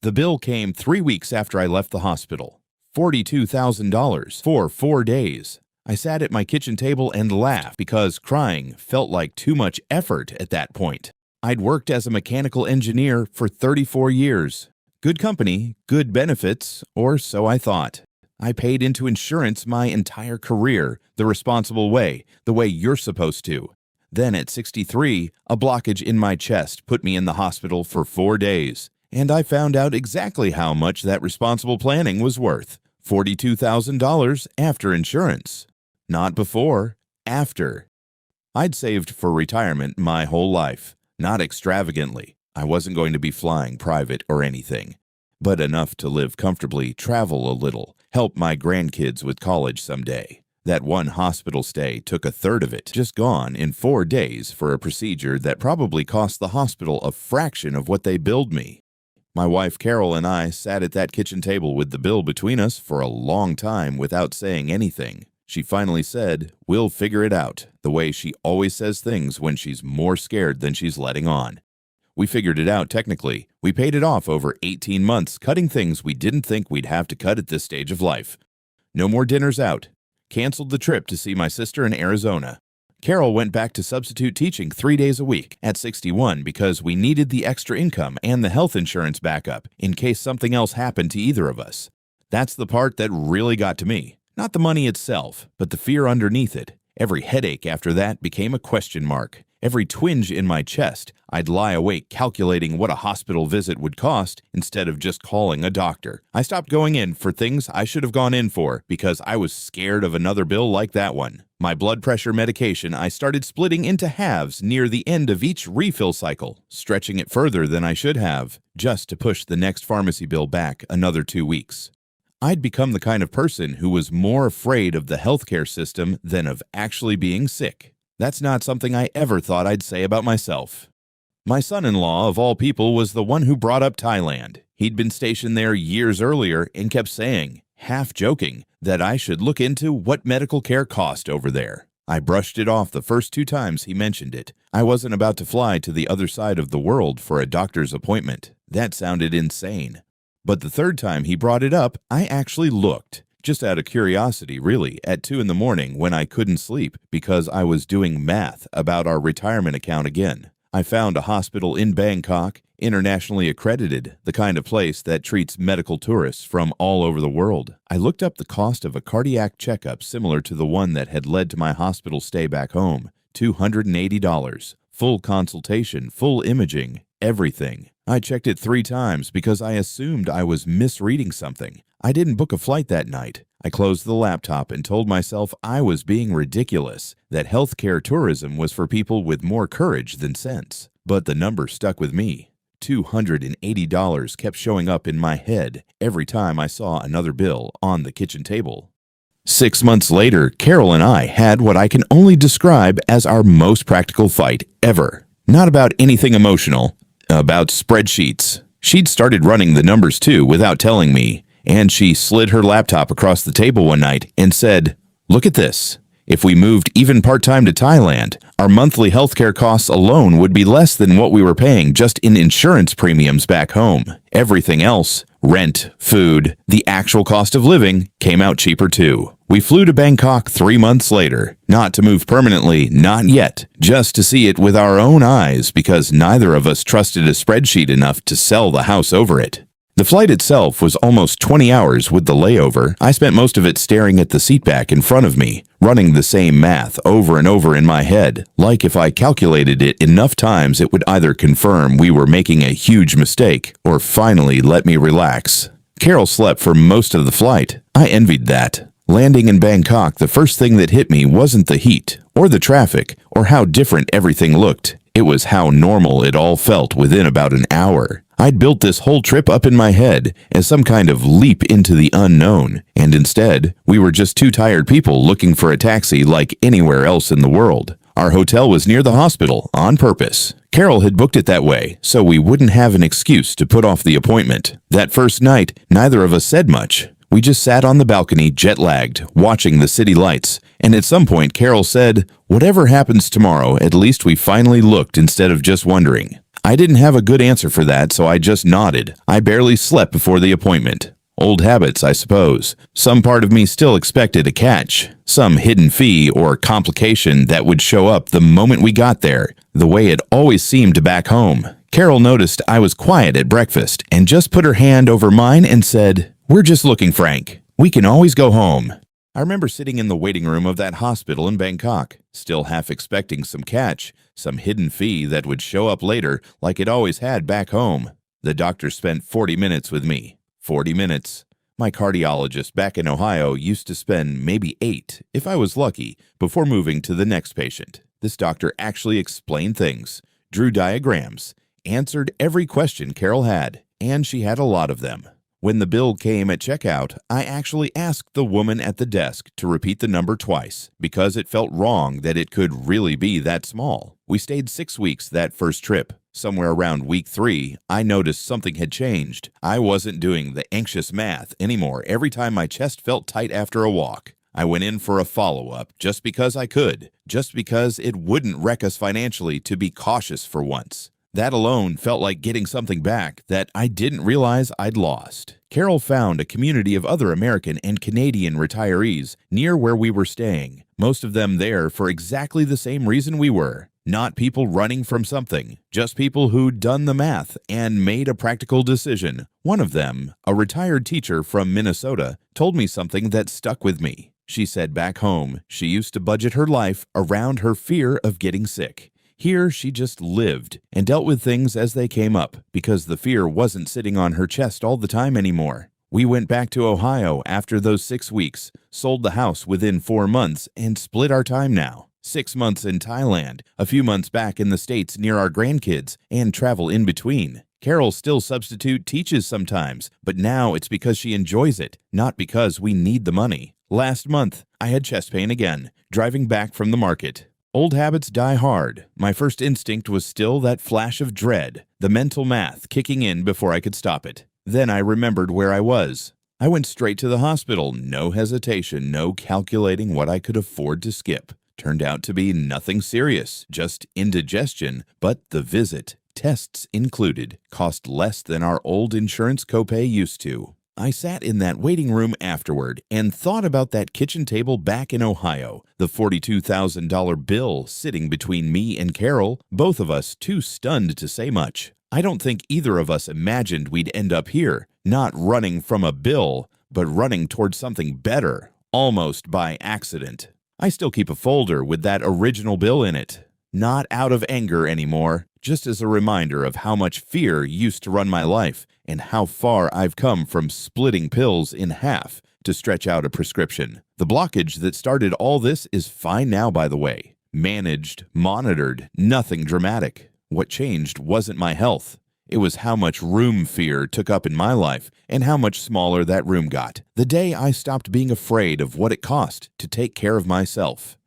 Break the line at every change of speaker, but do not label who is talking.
The bill came 3 weeks after I left the hospital. $42,000 for 4 days. I sat at my kitchen table and laughed because crying felt like too much effort at that point. I'd worked as a mechanical engineer for 34 years. Good company, good benefits, or so I thought. I paid into insurance my entire career, the responsible way, the way you're supposed to. Then at 63, a blockage in my chest put me in the hospital for 4 days, and I found out exactly how much that responsible planning was worth. $42,000 after insurance. Not before, after. I'd saved for retirement my whole life, not extravagantly. I wasn't going to be flying private or anything, but enough to live comfortably, travel a little, help my grandkids with college someday. That one hospital stay took a third of it, just gone in 4 days for a procedure that probably cost the hospital a fraction of what they billed me. My wife Carol and I sat at that kitchen table with the bill between us for a long time without saying anything. She finally said, "We'll figure it out," the way she always says things when she's more scared than she's letting on. We figured it out technically. We paid it off over 18 months, cutting things we didn't think we'd have to cut at this stage of life. No more dinners out. Canceled the trip to see my sister in Arizona. Carol went back to substitute teaching 3 days a week at 61 because we needed the extra income and the health insurance backup in case something else happened to either of us. That's the part that really got to me. Not the money itself, but the fear underneath it. Every headache after that became a question mark. Every twinge in my chest, I'd lie awake calculating what a hospital visit would cost instead of just calling a doctor. I stopped going in for things I should have gone in for because I was scared of another bill like that one. My blood pressure medication I started splitting into halves near the end of each refill cycle, stretching it further than I should have, just to push the next pharmacy bill back another 2 weeks. I'd become the kind of person who was more afraid of the healthcare system than of actually being sick. That's not something I ever thought I'd say about myself. My son-in-law, of all people, was the one who brought up Thailand. He'd been stationed there years earlier and kept saying, half joking, that I should look into what medical care cost over there. I brushed it off the first 2 times he mentioned it. I wasn't about to fly to the other side of the world for a doctor's appointment. That sounded insane. But the 3rd time he brought it up, I actually looked. Just out of curiosity, really, at 2 in the morning when I couldn't sleep because I was doing math about our retirement account again. I found a hospital in Bangkok, internationally accredited, the kind of place that treats medical tourists from all over the world. I looked up the cost of a cardiac checkup similar to the one that had led to my hospital stay back home. $280. Full consultation, full imaging, everything. I checked it 3 times because I assumed I was misreading something. I didn't book a flight that night. I closed the laptop and told myself I was being ridiculous, that healthcare tourism was for people with more courage than sense. But the number stuck with me. $280 kept showing up in my head every time I saw another bill on the kitchen table. 6 months later, Carol and I had what I can only describe as our most practical fight ever. Not about anything emotional, about spreadsheets. She'd started running the numbers too without telling me, and she slid her laptop across the table one night and said, "Look at this. If we moved even part-time to Thailand, our monthly healthcare costs alone would be less than what we were paying just in insurance premiums back home. Everything else, rent, food, the actual cost of living, came out cheaper too." We flew to Bangkok 3 months later, not to move permanently, not yet, just to see it with our own eyes because neither of us trusted a spreadsheet enough to sell the house over it. The flight itself was almost 20 hours with the layover. I spent most of it staring at the seatback in front of me, running the same math over and over in my head, like if I calculated it enough times it would either confirm we were making a huge mistake or finally let me relax. Carol slept for most of the flight. I envied that. Landing in Bangkok, the first thing that hit me wasn't the heat, or the traffic, or how different everything looked. It was how normal it all felt within about an hour. I'd built this whole trip up in my head as some kind of leap into the unknown, and instead, we were just 2 tired people looking for a taxi like anywhere else in the world. Our hotel was near the hospital, on purpose. Carol had booked it that way, so we wouldn't have an excuse to put off the appointment. That first night, neither of us said much. We just sat on the balcony, jet-lagged, watching the city lights, and at some point Carol said, "Whatever happens tomorrow, at least we finally looked instead of just wondering." I didn't have a good answer for that, so I just nodded. I barely slept before the appointment. Old habits, I suppose. Some part of me still expected a catch, some hidden fee or complication that would show up the moment we got there, the way it always seemed back home. Carol noticed I was quiet at breakfast and just put her hand over mine and said, "We're just looking, Frank. We can always go home." I remember sitting in the waiting room of that hospital in Bangkok, still half expecting some catch, some hidden fee that would show up later like it always had back home. The doctor spent 40 minutes with me. 40 minutes. My cardiologist back in Ohio used to spend maybe 8, if I was lucky, before moving to the next patient. This doctor actually explained things, drew diagrams, answered every question Carol had, and she had a lot of them. When the bill came at checkout, I actually asked the woman at the desk to repeat the number twice because it felt wrong that it could really be that small. We stayed 6 weeks that first trip. Somewhere around week 3, I noticed something had changed. I wasn't doing the anxious math anymore every time my chest felt tight after a walk. I went in for a follow-up just because I could, just because it wouldn't wreck us financially to be cautious for once. That alone felt like getting something back that I didn't realize I'd lost. Carol found a community of other American and Canadian retirees near where we were staying, most of them there for exactly the same reason we were. Not people running from something, just people who'd done the math and made a practical decision. One of them, a retired teacher from Minnesota, told me something that stuck with me. She said back home, she used to budget her life around her fear of getting sick. Here, she just lived and dealt with things as they came up because the fear wasn't sitting on her chest all the time anymore. We went back to Ohio after those 6 weeks, sold the house within 4 months, and split our time now. 6 months in Thailand, a few months back in the States near our grandkids, and travel in between. Carol still substitute teaches sometimes, but now it's because she enjoys it, not because we need the money. Last month, I had chest pain again, driving back from the market. Old habits die hard. My first instinct was still that flash of dread, the mental math kicking in before I could stop it. Then I remembered where I was. I went straight to the hospital, no hesitation, no calculating what I could afford to skip. Turned out to be nothing serious, just indigestion, but the visit, tests included, cost less than our old insurance copay used to. I sat in that waiting room afterward and thought about that kitchen table back in Ohio, the $42,000 bill sitting between me and Carol, both of us too stunned to say much. I don't think either of us imagined we'd end up here, not running from a bill, but running towards something better, almost by accident. I still keep a folder with that original bill in it. Not out of anger anymore, just as a reminder of how much fear used to run my life and how far I've come from splitting pills in half to stretch out a prescription. The blockage that started all this is fine now, by the way. Managed, monitored, nothing dramatic. What changed wasn't my health. It was how much room fear took up in my life and how much smaller that room got. The day I stopped being afraid of what it cost to take care of myself.